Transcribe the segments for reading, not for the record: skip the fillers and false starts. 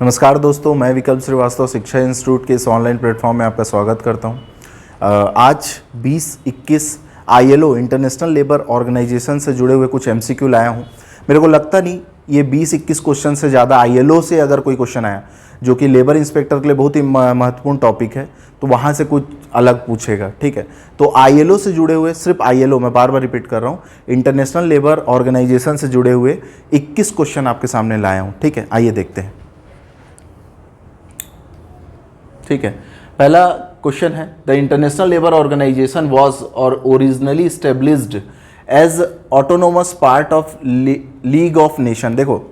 नमस्कार दोस्तों, मैं विकल्प श्रीवास्तव शिक्षा इंस्टीट्यूट के इस ऑनलाइन प्लेटफॉर्म में आपका स्वागत करता हूं। आज 20-21 ILO इंटरनेशनल लेबर ऑर्गेनाइजेशन से जुड़े हुए कुछ MCQ लाया हूं। मेरे को लगता नहीं ये 20-21 क्वेश्चन से ज़्यादा ILO से अगर कोई क्वेश्चन आया जो कि लेबर इंस्पेक्टर के लिए बहुत ही महत्वपूर्ण टॉपिक है तो वहाँ से कुछ अलग पूछेगा। ठीक है, तो ILO से जुड़े हुए, सिर्फ ILO, मैं बार बार रिपीट कर रहा हूँ, इंटरनेशनल लेबर ऑर्गेनाइजेशन से जुड़े हुए 21 क्वेश्चन आपके सामने लाया हूँ। ठीक है, आइए देखते हैं। ठीक है, पहला क्वेश्चन है, the international labour organisation was और originally established as autonomous part of league of nation. देखो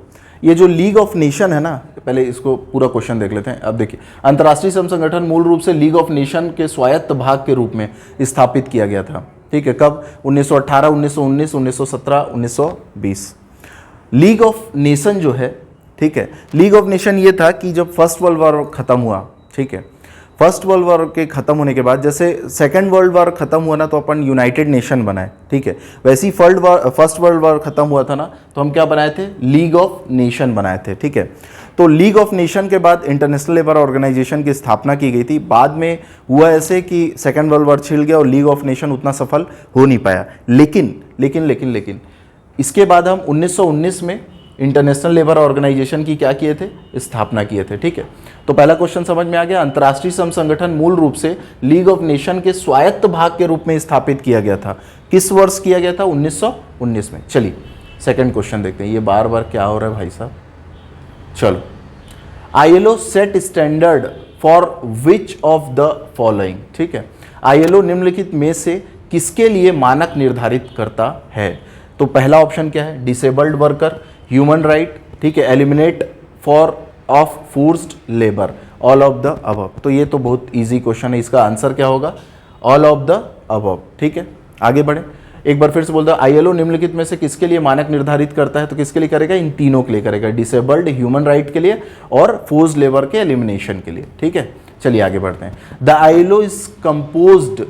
ये जो लीग ऑफ नेशन है ना, पहले इसको पूरा क्वेश्चन देख लेते हैं। अब देखिए, अंतर्राष्ट्रीय श्रम संगठन मूल रूप से लीग ऑफ नेशन के स्वायत्त भाग के रूप में स्थापित किया गया था। ठीक है, कब? 1918, 1919, 1917, 1920। लीग ऑफ नेशन जो है, ठीक है, लीग ऑफ नेशन ये था कि जब फर्स्ट वर्ल्ड वॉर खत्म हुआ, ठीक है, फर्स्ट वर्ल्ड वॉर के ख़त्म होने के बाद, जैसे सेकेंड वर्ल्ड वॉर ख़त्म हुआ ना तो अपन यूनाइटेड नेशन बनाए। ठीक है, वैसे ही फर्स्ट वर्ल्ड वॉर ख़त्म हुआ था ना तो हम क्या बनाए थे? लीग ऑफ नेशन बनाए थे। ठीक है, तो लीग ऑफ नेशन के बाद इंटरनेशनल लेबर ऑर्गेनाइजेशन की स्थापना की गई थी। बाद में हुआ ऐसे कि सेकेंड वर्ल्ड वॉर छिड़ गया और लीग ऑफ नेशन उतना सफल हो नहीं पाया। लेकिन इसके बाद हम 1919 में इंटरनेशनल लेबर ऑर्गेनाइजेशन की क्या किए थे? स्थापना किए थे। ठीक है, तो पहला क्वेश्चन समझ में आ गया। अंतर्राष्ट्रीय श्रम संगठन मूल रूप से लीग ऑफ नेशन के स्वायत्त भाग के रूप में स्थापित किया गया था। किस वर्ष किया गया था? 1919 में। चलिए सेकंड क्वेश्चन देखते हैं। ये बार बार क्या हो रहा है भाई साहब? चलो, ILO set standard for which of the following. ठीक है, ILO निम्नलिखित में से किसके लिए मानक निर्धारित करता है? तो पहला ऑप्शन क्या है? डिसेबल्ड वर्कर, ह्यूमन राइट, ठीक है, eliminate for of forced labour, all of the above. तो ये तो बहुत इजी क्वेश्चन है, इसका आंसर क्या होगा? All of the above. ठीक है, आगे बढ़े। एक बार फिर से बोलता हूं, ILO निम्नलिखित में से किसके लिए मानक निर्धारित करता है? तो किसके लिए करेगा? इन तीनों के लिए करेगा, डिसेबल्ड, ह्यूमन राइट के लिए और फोर्स्ड लेबर के एलिमिनेशन के लिए। ठीक है, चलिए आगे बढ़ते हैं। The ILO is composed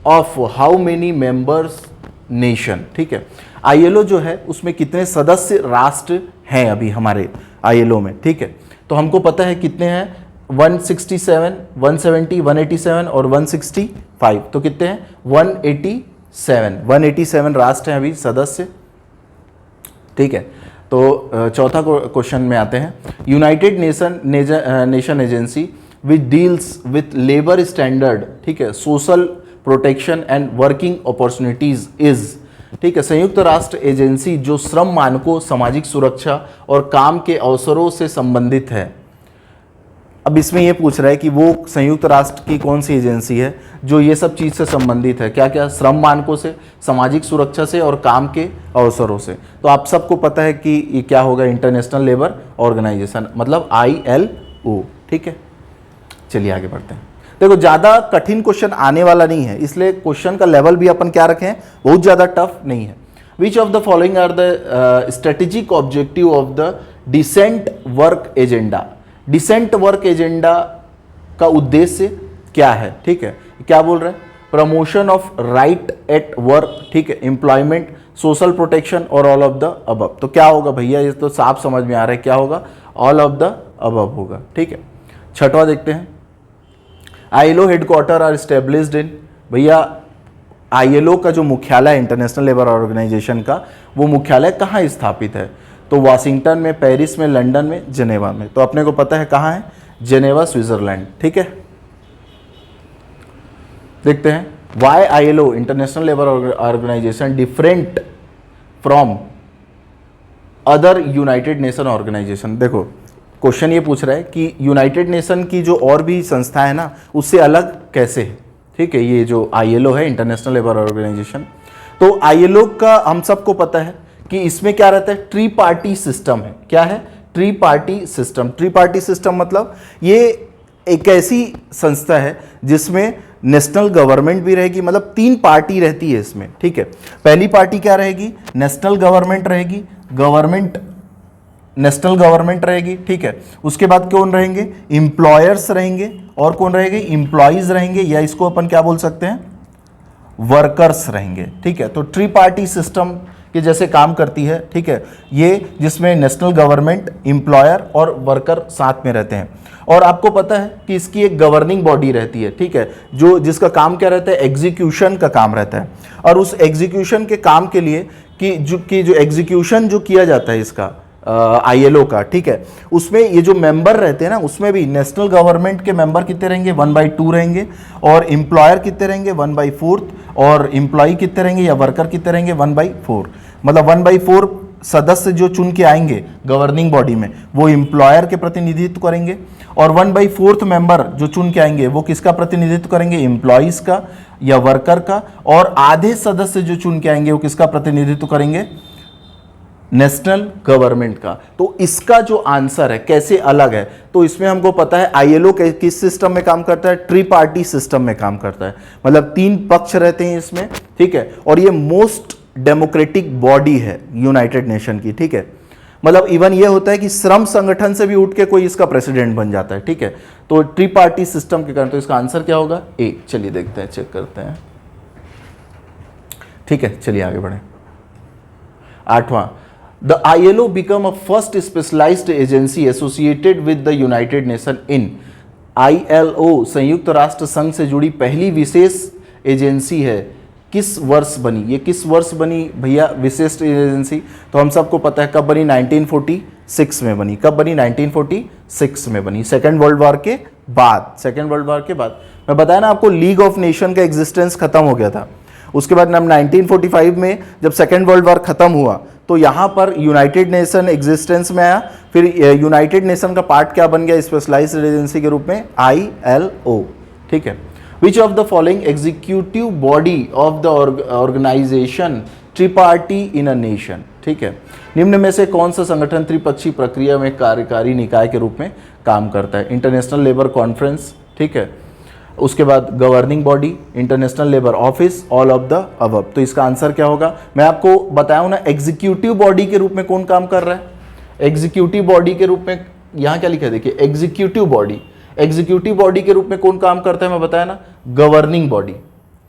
of how many members nation. ठीक है, ILO जो है उसमें कितने सदस्य राष्ट्र हैं अभी हमारे ILO में? ठीक है, तो हमको पता है कितने हैं, 167, 170, 187 और 165। तो कितने हैं? 187 राष्ट्र हैं अभी सदस्य। ठीक है, तो चौथा क्वेश्चन में आते हैं। United nation agency which deals with labour standard, ठीक है, social protection and working opportunities is. ठीक है, संयुक्त राष्ट्र एजेंसी जो श्रम मानकों, सामाजिक सुरक्षा और काम के अवसरों से संबंधित है। अब इसमें यह पूछ रहा है कि वो संयुक्त राष्ट्र की कौन सी एजेंसी है जो ये सब चीज़ से संबंधित है? क्या क्या? श्रम मानकों से, सामाजिक सुरक्षा से और काम के अवसरों से। तो आप सबको पता है कि ये क्या होगा? इंटरनेशनल लेबर ऑर्गेनाइजेशन, मतलब ILO। ठीक है, चलिए आगे बढ़ते हैं। देखो, ज़्यादा कठिन क्वेश्चन आने वाला नहीं है, इसलिए क्वेश्चन का लेवल भी अपन क्या रखें, बहुत ज़्यादा टफ नहीं है। Which of the following are the strategic objective of the decent work agenda? Decent work agenda का उद्देश्य क्या है? ठीक है, क्या बोल रहे हैं? Promotion of right at work, ठीक है, एम्प्लॉयमेंट, सोशल प्रोटेक्शन और ऑल ऑफ द अबव। तो क्या होगा भैया? ये तो साफ समझ में आ रहा है, क्या होगा? ऑल ऑफ द अबव होगा। ठीक है, छठवां देखते हैं। ILO हेडक्वार्टर आर स्टेब्लिश्ड इन। भैया ILO का जो मुख्यालय इंटरनेशनल लेबर ऑर्गेनाइजेशन का, वो मुख्यालय कहाँ स्थापित है? तो वाशिंगटन में, पेरिस में, लंदन में, जेनेवा में। तो अपने को पता है कहाँ है? Geneva, Switzerland. ठीक है, देखते हैं। Why ILO international labour organisation different from other united nation organisation? देखो, क्वेश्चन ये पूछ रहा है कि यूनाइटेड नेशन की जो और भी संस्था है ना, उससे अलग कैसे है? ठीक है, ये जो ILO है, इंटरनेशनल लेबर ऑर्गेनाइजेशन, तो ILO का हम सबको पता है कि इसमें क्या रहता है? ट्री पार्टी सिस्टम है। क्या है? Tree party system. Tree party system मतलब ये एक ऐसी संस्था है जिसमें नेशनल गवर्नमेंट भी रहेगी, मतलब 3 पार्टी रहती है इसमें। ठीक है, पहली पार्टी क्या रहेगी? नेशनल गवर्नमेंट रहेगी, नेशनल गवर्नमेंट रहेगी। ठीक है, उसके बाद कौन रहेंगे? एम्प्लॉयर्स रहेंगे, और कौन रहेंगे? एम्प्लॉइज रहेंगे, या इसको अपन क्या बोल सकते हैं? वर्कर्स रहेंगे। ठीक है, तो ट्री पार्टी सिस्टम कि जैसे काम करती है, ठीक है, ये जिसमें नेशनल गवर्नमेंट, एम्प्लॉयर और वर्कर साथ में रहते हैं। और आपको पता है कि इसकी एक गवर्निंग बॉडी रहती है, ठीक है, जो जिसका काम क्या रहता है, एग्जीक्यूशन का काम रहता है। और उस एग्जीक्यूशन के काम के लिए कि जो एग्जीक्यूशन जो किया जाता है इसका ILO का, ठीक है, उसमें ये जो मेंबर रहते हैं ना, उसमें भी नेशनल गवर्नमेंट के मेंबर कितने रहेंगे, 1/2 रहेंगे, और एम्प्लॉयर कितने रहेंगे, 1/4, और एम्प्लॉई कितने रहेंगे या वर्कर कितने रहेंगे, 1/4। मतलब 1/4 सदस्य जो चुन के आएंगे गवर्निंग बॉडी में वो एम्प्लॉयर के प्रतिनिधित्व करेंगे, और 1/4 मेंबर जो चुन के आएंगे वो किसका प्रतिनिधित्व करेंगे, एम्प्लॉइज का या वर्कर का, और आधे सदस्य जो चुन के आएंगे वो किसका प्रतिनिधित्व करेंगे, नेशनल गवर्नमेंट का। तो इसका जो आंसर है कैसे अलग है, तो इसमें हमको पता है ILO किस सिस्टम में काम करता है, ट्री-पार्टी सिस्टम में काम करता है। मतलब 3 पक्ष रहते हैं इसमें, ठीक है, और ये मोस्ट डेमोक्रेटिक बॉडी है यूनाइटेड नेशन की, ठीक है। मतलब इवन ये होता है कि श्रम संगठन से भी उठ के कोई इसका प्रेसिडेंट बन जाता है, ठीक है। तो ट्री-पार्टी सिस्टम के कारण तो इसका आंसर क्या होगा, ए। चलिए देखते हैं, चेक करते हैं, ठीक है, चलिए आगे बढ़े। 8वां, The ILO become a first specialized agency associated with the United Nations in ILO संयुक्त राष्ट्र संघ से जुड़ी पहली विशेष एजेंसी है। किस वर्ष बनी, ये किस वर्ष बनी भैया विशेष एजेंसी, तो हम सबको पता है कब बनी, 1946 में बनी। कब बनी, 1946 में बनी, सेकेंड वर्ल्ड वॉर के बाद। सेकेंड वर्ल्ड वॉर के बाद मैं बताया ना आपको, लीग ऑफ नेशन का एग्जिस्टेंस खत्म हो गया था। उसके बाद 1945 में जब सेकेंड वर्ल्ड वॉर खत्म हुआ तो यहाँ पर यूनाइटेड नेशन एग्जिस्टेंस में आया। फिर यूनाइटेड नेशन का पार्ट क्या बन गया, स्पेशलाइज्ड एजेंसी के रूप में, ILO, ठीक है। Which of the following executive body of the organisation tripartite in a nation, ठीक है, निम्न में से कौन सा संगठन त्रिपक्षीय प्रक्रिया में कार्यकारी निकाय के रूप में काम करता है, इंटरनेशनल लेबर कॉन्फ्रेंस, ठीक है, उसके बाद governing body, international labour office, all of the above. तो इसका आंसर क्या होगा, मैं आपको बताया ना एग्जीक्यूटिव बॉडी के रूप में कौन काम कर रहा है, एग्जीक्यूटिव बॉडी के रूप में यहाँ क्या लिखा है देखिए, एग्जीक्यूटिव बॉडी, एग्जीक्यूटिव बॉडी के रूप में कौन काम करता है मैं बताया ना, गवर्निंग बॉडी,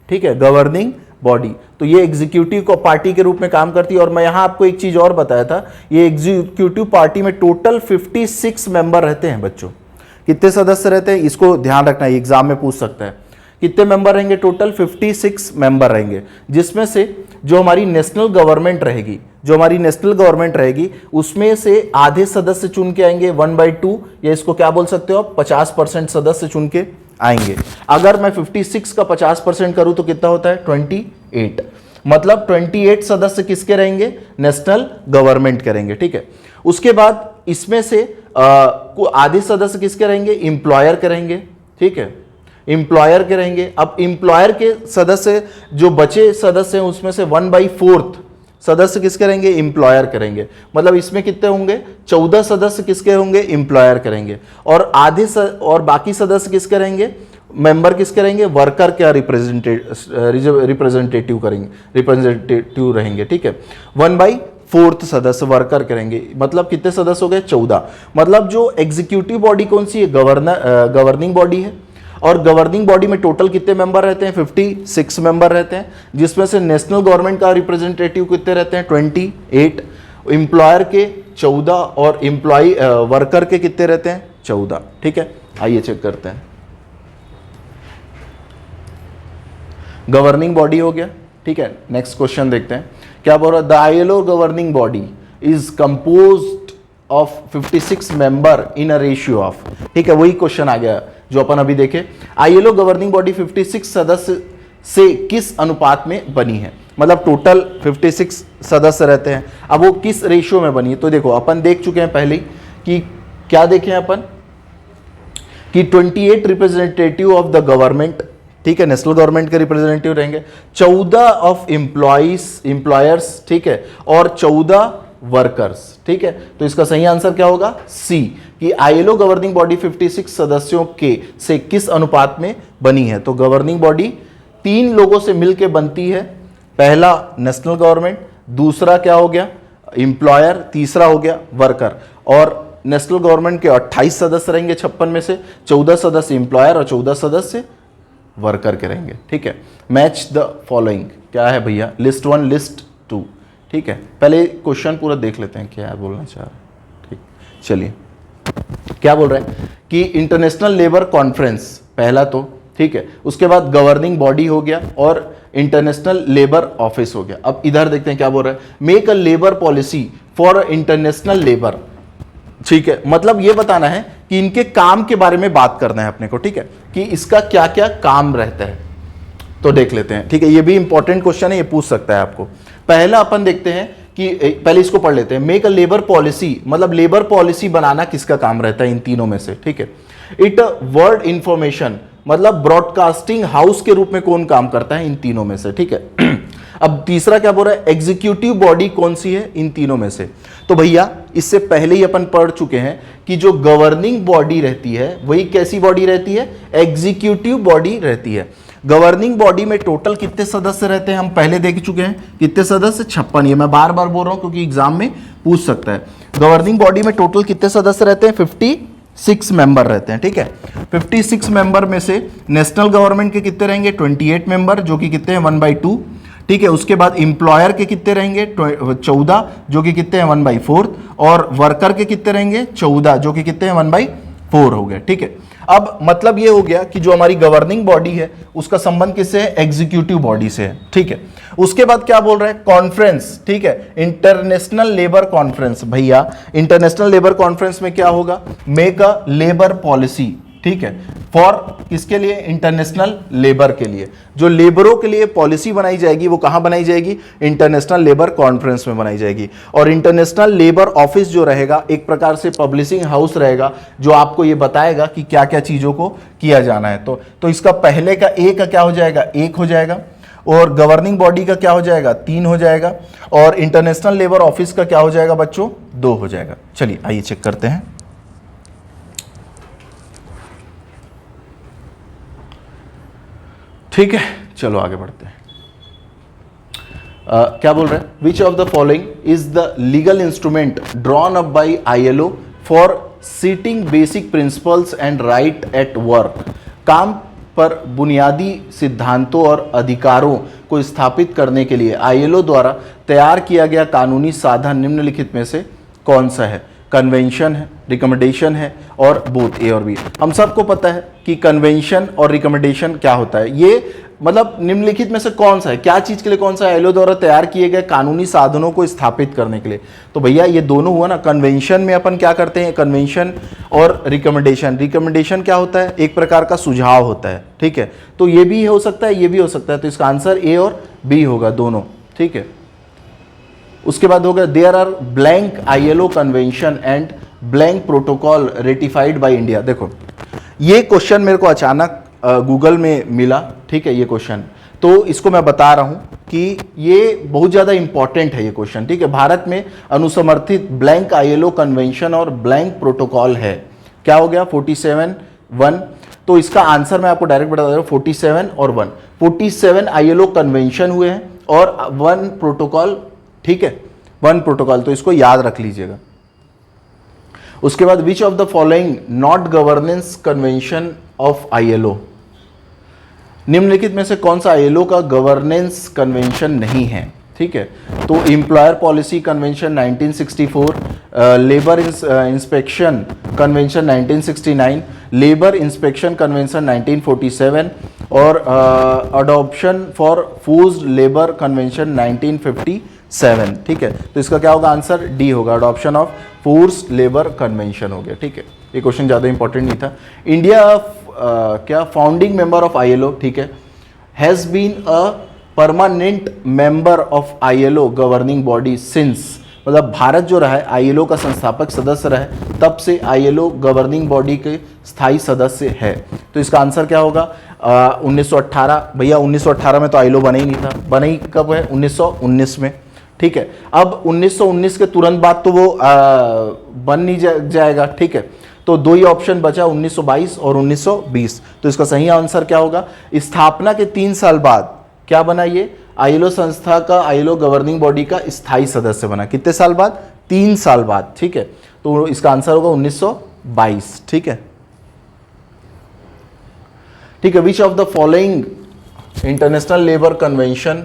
ठीक है, गवर्निंग बॉडी। तो ये एग्जीक्यूटिव को पार्टी के रूप में काम करती है। और मैं यहाँ आपको एक चीज और बताया था, ये एग्जीक्यूटिव पार्टी में टोटल 56 मेंबर रहते हैं बच्चों। कितने सदस्य रहते हैं, इसको ध्यान रखना है, एग्जाम में पूछ सकता है। कितने मेंबर रहेंगे, टोटल 56 मेंबर रहेंगे, जिसमें से जो हमारी नेशनल गवर्नमेंट रहेगी, जो हमारी नेशनल गवर्नमेंट रहेगी उसमें से आधे सदस्य चुन के आएंगे 1/2, या इसको क्या बोल सकते हो आप, 50% सदस्य चुन के आएंगे। अगर मैं 56 का 50% करूं तो कितना होता है, 28। मतलब 28 सदस्य किसके रहेंगे, नेशनल गवर्नमेंट के रहेंगे, ठीक है। उसके बाद इसमें से आधे सदस्य किसके रहेंगे, एम्प्लॉयर के रहेंगे, ठीक है, एम्प्लॉयर के रहेंगे। अब एम्प्लॉयर के सदस्य जो बचे सदस्य हैं उसमें से 1/4 सदस्य किसके रहेंगे, एम्प्लॉयर करेंगे। मतलब इसमें कितने होंगे, 14 सदस्य किसके होंगे, एम्प्लॉयर करेंगे, और और बाकी सदस्य किसके रहेंगे, मेंबर किसके रहेंगे, वर्कर का रिप्रेजेंटेटिव करेंगे, रिप्रेजेंटेटिव रहेंगे, ठीक है। 1/4 सदस्य वर्कर करेंगे। मतलब कितने सदस्य हो गए, 14। मतलब जो एग्जीक्यूटिव बॉडी कौन सी है, गवर्निंग बॉडी है। और गवर्निंग बॉडी में टोटल कितने मेंबर रहते हैं, 56 मेंबर रहते हैं, जिसमें से नेशनल गवर्नमेंट का रिप्रेजेंटेटिव कितने रहते हैं, 28, एम्प्लॉयर के 14, और एम्प्लॉय वर्कर के कितने रहते हैं, 14, ठीक है। आइए चेक करते हैं, गवर्निंग बॉडी हो गया, ठीक है। नेक्स्ट क्वेश्चन देखते हैं क्या बोल रहा है, the ILO governing body is composed of 56 member in a ratio of, ठीक है, वही क्वेश्चन आ गया जो अपन अभी देखे। ILO गवर्निंग बॉडी 56 सदस्य से किस अनुपात में बनी है। मतलब टोटल 56 सदस्य रहते हैं, अब वो किस रेशियो में बनी है। तो देखो अपन देख चुके हैं पहले कि क्या देखे हैं अपन कि 28 रिप्रेजेंटेटिव ऑफ द गवर्नमेंट, ठीक है, नेशनल गवर्नमेंट के रिप्रेजेंटेटिव रहेंगे, 14 ऑफ एम्प्लॉयर्स, ठीक है, और 14 वर्कर्स, ठीक है। तो इसका सही आंसर क्या होगा, सी, कि ILO गवर्निंग बॉडी 56 सदस्यों के से किस अनुपात में बनी है। तो गवर्निंग बॉडी 3 लोगों से मिलकर बनती है, पहला नेशनल गवर्नमेंट, दूसरा क्या हो गया, एम्प्लॉयर, तीसरा हो गया वर्कर। और नेशनल गवर्नमेंट के 28 सदस्य रहेंगे 56 में से, 14 सदस्य एम्प्लॉयर और 14 सदस्य वर्कर के रहेंगे, ठीक है। मैच द फॉलोइंग क्या है भैया, लिस्ट 1 लिस्ट 2, ठीक है, पहले क्वेश्चन पूरा देख लेते हैं क्या बोलना चाह रहा है। ठीक, चलिए क्या बोल रहे हैं कि इंटरनेशनल लेबर कॉन्फ्रेंस पहला तो, ठीक है, उसके बाद गवर्निंग बॉडी हो गया और इंटरनेशनल लेबर ऑफिस हो गया। अब इधर देखते हैं क्या बोल रहा है, make a labour policy for international labour. ठीक है, मतलब ये बताना है कि इनके काम के बारे में बात करना है अपने को, ठीक है, कि इसका क्या क्या काम रहता है। तो देख लेते हैं, ठीक है, ये भी इंपॉर्टेंट क्वेश्चन है, ये पूछ सकता है आपको। पहला अपन देखते हैं कि पहले इसको पढ़ लेते हैं, मेक अ लेबर पॉलिसी, मतलब लेबर पॉलिसी बनाना किसका काम रहता है इन तीनों में से, ठीक है। इट वर्ड इंफॉर्मेशन, मतलब ब्रॉडकास्टिंग हाउस के रूप में कौन काम करता है इन तीनों में से, ठीक है। अब तीसरा क्या बोल रहा है, एग्जीक्यूटिव बॉडी कौन सी है इन तीनों में से। तो भैया इससे पहले ही अपन पढ़ चुके हैं कि जो गवर्निंग बॉडी रहती है वही कैसी बॉडी रहती है, एग्जीक्यूटिव बॉडी रहती है। गवर्निंग बॉडी में टोटल कितने सदस्य रहते हैं हम पहले देख चुके हैं, कितने सदस्य, 56। ये मैं बार बार बोल रहा हूं क्योंकि एग्जाम में पूछ सकता है। गवर्निंग बॉडी में टोटल कितने सदस्य रहते हैं, 56 मेंबर रहते हैं, ठीक है। 56 मेंबर में से नेशनल गवर्नमेंट के कितने रहेंगे, 28 मेंबर, जो कि कितने हैं 1/2, ठीक है। उसके बाद इंप्लॉयर के कितने रहेंगे 14, जो कि कितने हैं 1/4, और वर्कर के कितने रहेंगे 14, जो कि कितने हैं 1/4 हो गए, ठीक है। अब मतलब ये हो गया कि जो हमारी गवर्निंग बॉडी है उसका संबंध किससे है, एग्जीक्यूटिव बॉडी से है, ठीक है। उसके बाद क्या बोल रहे हैं, कॉन्फ्रेंस, ठीक है, इंटरनेशनल लेबर कॉन्फ्रेंस। भैया इंटरनेशनल लेबर कॉन्फ्रेंस में क्या होगा, मेक अ लेबर पॉलिसी, ठीक है, फॉर किसके लिए, इंटरनेशनल लेबर के लिए। जो लेबरों के लिए पॉलिसी बनाई जाएगी वो कहां बनाई जाएगी, इंटरनेशनल लेबर कॉन्फ्रेंस में बनाई जाएगी। और इंटरनेशनल लेबर ऑफिस जो रहेगा एक प्रकार से पब्लिशिंग हाउस रहेगा जो आपको ये बताएगा कि क्या क्या चीजों को किया जाना है। तो इसका पहले का ए का क्या हो जाएगा, 1 हो जाएगा, और गवर्निंग बॉडी का क्या हो जाएगा, 3 हो जाएगा, और इंटरनेशनल लेबर ऑफिस का क्या हो जाएगा बच्चों, 2 हो जाएगा। चलिए आइए चेक करते हैं। ठीक है, चलो आगे बढ़ते हैं। क्या बोल रहे हैं, which of the following is the legal instrument drawn up by ILO for setting basic principles and right at work. काम पर बुनियादी सिद्धांतों और अधिकारों को स्थापित करने के लिए ILO द्वारा तैयार किया गया कानूनी साधन निम्नलिखित में से कौन सा है। कन्वेंशन है, रिकमेंडेशन है, और बोथ ए और बी। हम सबको पता है कि कन्वेंशन और रिकमेंडेशन क्या होता है, ये मतलब निम्नलिखित में से कौन सा है, क्या चीज के लिए कौन सा है, ILO द्वारा तैयार किए गए कानूनी साधनों को स्थापित करने के लिए। तो भैया ये दोनों हुआ ना, कन्वेंशन में अपन क्या करते हैं, कन्वेंशन और रिकमेंडेशन। रिकमेंडेशन क्या होता है, एक प्रकार का सुझाव होता है, ठीक है। तो ये भी हो सकता है, ये भी हो सकता है, तो इसका आंसर ए और बी होगा दोनों, ठीक है। उसके बाद होगा there are blank ILO convention and blank protocol ratified by India. देखो ये क्वेश्चन मेरे को अचानक गूगल में मिला, ठीक है, ये क्वेश्चन, तो इसको मैं बता रहा हूं कि ये बहुत ज़्यादा इंपॉर्टेंट है ये क्वेश्चन, ठीक है। भारत में अनुसमर्थित ब्लैंक ILO कन्वेंशन और ब्लैंक प्रोटोकॉल है, क्या हो गया 47(1). तो इसका आंसर मैं आपको डायरेक्ट बता दे रहा हूँ, 47 और 1। 47 ILO कन्वेंशन हुए हैं और 1 प्रोटोकॉल, ठीक है, 1 प्रोटोकॉल, तो इसको याद रख लीजिएगा। उसके बाद विच of the following not governance convention of ILO, निम्नलिखित में से कौन सा ILO का गवर्नेंस कन्वेंशन नहीं है, ठीक है। तो employer policy convention 1964, labour inspection convention 1969, labour inspection convention 1947, और adoption for forced labour convention 1957, ठीक है। तो इसका क्या होगा, आंसर डी होगा, adoption of forced labour convention हो गया, ठीक है। ये क्वेश्चन ज़्यादा इंपॉर्टेंट नहीं था। इंडिया क्या फाउंडिंग मेंबर ऑफ ILO, ठीक है, has been a permanent member of ILO governing body since, मतलब भारत जो रहा है ILO का संस्थापक सदस्य रहा है तब से ILO गवर्निंग बॉडी के स्थायी सदस्य है। तो इसका आंसर क्या होगा, 1918। भैया 1918 में तो ILO बना ही नहीं था, बना ही कब है, 1919 में, ठीक है। अब 1919 के तुरंत बाद तो वो बन नहीं जाएगा, ठीक है। तो 2 ही ऑप्शन बचा, 1922 और 1920। तो इसका सही आंसर क्या होगा, स्थापना के 3 साल बाद क्या बना, ये ILO संस्था का ILO गवर्निंग बॉडी का स्थायी सदस्य बना। कितने साल बाद, 3 साल बाद, ठीक है। तो इसका आंसर होगा 1922, ठीक है, ठीक है। Which of the following international labour convention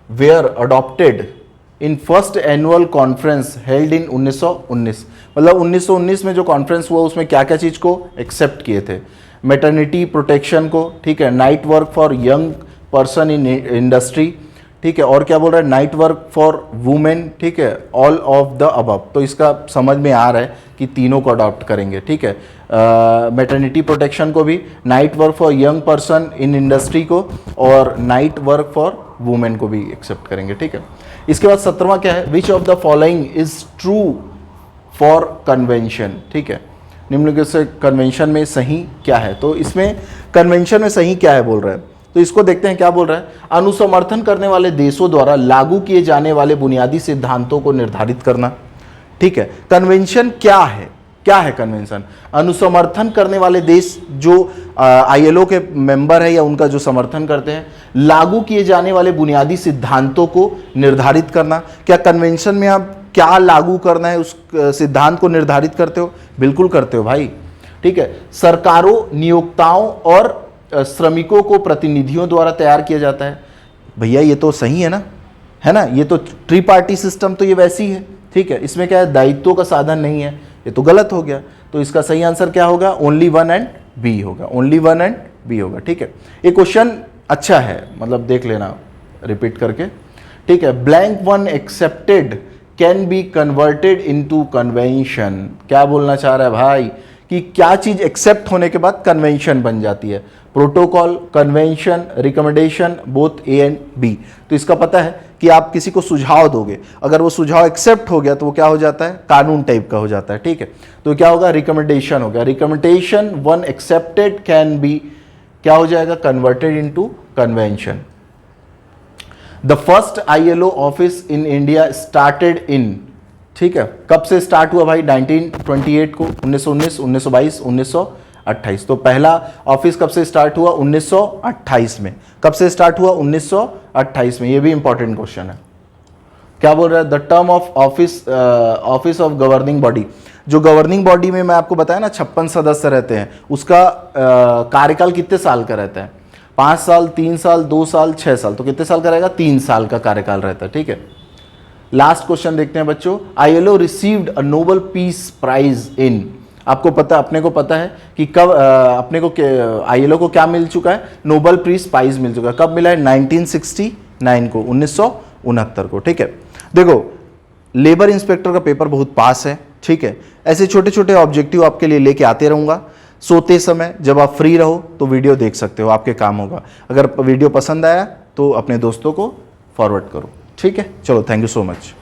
were adopted in first annual conference held in 1919, मतलब 1919 में जो कॉन्फ्रेंस हुआ उसमें क्या क्या चीज़ को एक्सेप्ट किए थे? मैटरनिटी प्रोटेक्शन को, ठीक है, night work for young person in industry, ठीक है, और क्या बोल रहा है, नाइट वर्क फॉर वुमेन, ठीक है, ऑल ऑफ द अबव। तो इसका समझ में आ रहा है कि तीनों को अडॉप्ट करेंगे, ठीक है, मैटरनिटी प्रोटेक्शन को भी, night work for young person in industry को, और नाइट वर्क फॉर वुमेन को भी एक्सेप्ट करेंगे, ठीक है। इसके बाद 17वां क्या है, which of the following is true for convention, ठीक है, निम्नलिखित से कन्वेंशन में सही क्या है? तो इसमें कन्वेंशन में सही क्या है बोल रहा है, तो इसको देखते हैं क्या बोल रहा है। अनुसमर्थन करने वाले देशों द्वारा लागू किए जाने वाले बुनियादी सिद्धांतों को निर्धारित करना, ठीक है। कन्वेंशन क्या है? क्या है कन्वेंशन? अनुसमर्थन करने वाले देश जो ILO के मेंबर है या उनका जो समर्थन करते हैं, लागू किए जाने वाले बुनियादी सिद्धांतों को निर्धारित करना। क्या कन्वेंशन में आप क्या लागू करना है उस सिद्धांत को निर्धारित करते हो? बिल्कुल करते हो भाई, ठीक है। सरकारों, नियोक्ताओं और श्रमिकों को प्रतिनिधियों द्वारा तैयार किया जाता है। भैया ये तो सही है ना, ये तो ट्री-पार्टी सिस्टम तो ये वैसी है, ठीक है। इसमें क्या है, दायित्वों का साधन नहीं है, ये तो गलत हो गया। तो इसका सही आंसर क्या होगा? ओनली 1 एंड बी होगा, ओनली 1 एंड बी होगा, ठीक है। ये क्वेश्चन अच्छा है, मतलब देख लेना रिपीट करके, ठीक है। Blank one accepted can be converted into convention. क्या बोलना चाह रहा है भाई कि क्या चीज एक्सेप्ट होने के बाद कन्वेंशन बन जाती है? Protocol, convention, recommendation, both A and B. तो इसका पता है कि आप किसी को सुझाव दोगे, अगर वो सुझाव एक्सेप्ट हो गया तो वो क्या हो जाता है, कानून टाइप का हो जाता है, ठीक है। तो क्या होगा, रिकमेंडेशन हो गया। Recommendation one accepted can be क्या हो जाएगा, converted into convention. The first ILO office in India started in, ठीक है, कब से स्टार्ट हुआ भाई? 1928 को, 1919, 1922, 1928। तो पहला ऑफिस कब से स्टार्ट हुआ? 1928 में। कब से स्टार्ट हुआ? 1928 में। ये भी इंपॉर्टेंट क्वेश्चन है। क्या बोल रहा है? The term of office of governing body. जो गवर्निंग बॉडी में मैं आपको बताया ना 56 सदस्य रहते हैं, उसका कार्यकाल कितने साल का रहता है? 5 साल, 3 साल, 2 साल, 6 साल। तो कितने साल का रहेगा? 3 साल का कार्यकाल रहता है, ठीक है। लास्ट क्वेश्चन देखते हैं बच्चों। ILO received a Nobel peace prize in, आपको पता, अपने को पता है कि कब अपने को ILO को क्या मिल चुका है? नोबेल पीस प्राइज मिल चुका है। कब मिला है? 1969 को, 1969 को, ठीक है। देखो, लेबर इंस्पेक्टर का पेपर बहुत पास है, ठीक है। ऐसे छोटे छोटे ऑब्जेक्टिव आपके लिए लेके आते रहूंगा। सोते समय जब आप फ्री रहो तो वीडियो देख सकते हो, आपके काम होगा। अगर वीडियो पसंद आया तो अपने दोस्तों को फॉरवर्ड करो, ठीक है। चलो, थैंक यू सो मच।